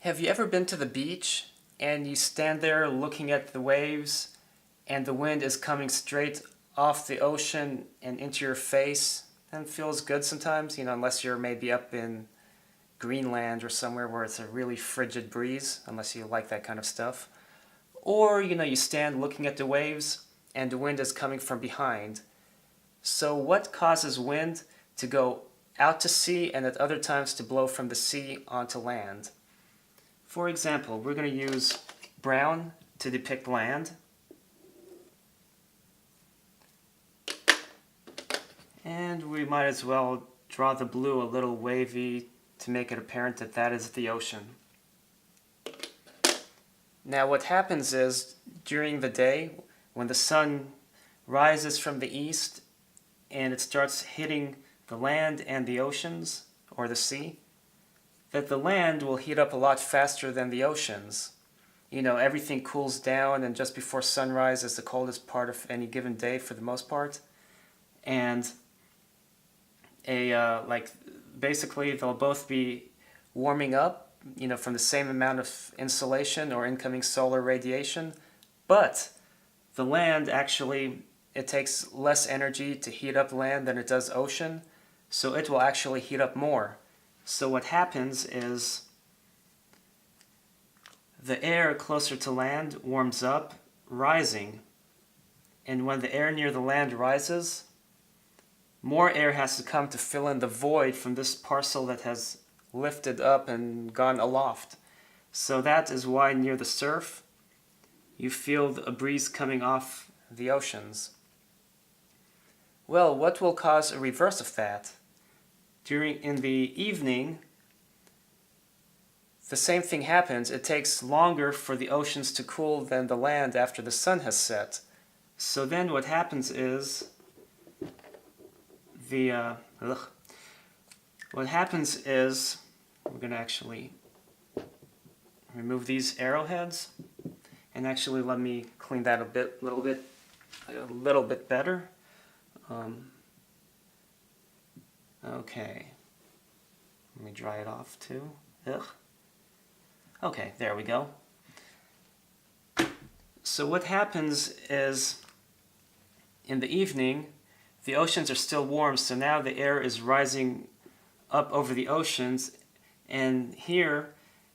Have you ever been to the beach and you stand there looking at the waves and the wind is coming straight off the ocean and into your face? And it feels good sometimes, unless you're maybe up in Greenland or somewhere where it's a really frigid breeze, unless you like that kind of stuff. Or, you stand looking at the waves and the wind is coming from behind. So what causes wind to go out to sea and at other times to blow from the sea onto land? For example, we're going to use brown to depict land. And we might as well draw the blue a little wavy to make it apparent that that is the ocean. Now what happens is, during the day, when the sun rises from the east and it starts hitting the land and the oceans, or the sea, that the land will heat up a lot faster than the oceans. Everything cools down, and just before sunrise is the coldest part of any given day for the most part. And basically they'll both be warming up, from the same amount of insolation or incoming solar radiation. But the land actually, it takes less energy to heat up land than it does ocean, so it will actually heat up more. So what happens is the air closer to land warms up, rising. And when the air near the land rises, more air has to come to fill in the void from this parcel that has lifted up and gone aloft. So that is why near the surf, you feel a breeze coming off the oceans. Well, what will cause a reverse of that? In the evening, the same thing happens. It takes longer for the oceans to cool than the land after the sun has set. So then what happens is we're going to actually remove these arrowheads, and actually let me clean that a little bit better. Okay, let me dry it off too. Okay, there we go. So what happens is, in the evening, the oceans are still warm, so now the air is rising up over the oceans, and here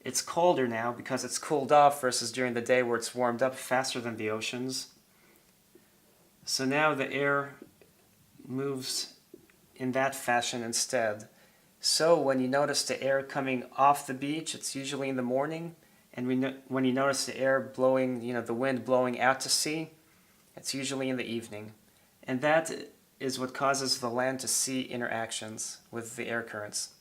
it's colder now because it's cooled off versus during the day where it's warmed up faster than the oceans. So now the air moves in that fashion instead. So when you notice the air coming off the beach, it's usually in the morning, and when you notice the air blowing, the wind blowing out to sea, it's usually in the evening. And that is what causes the land to sea interactions with the air currents.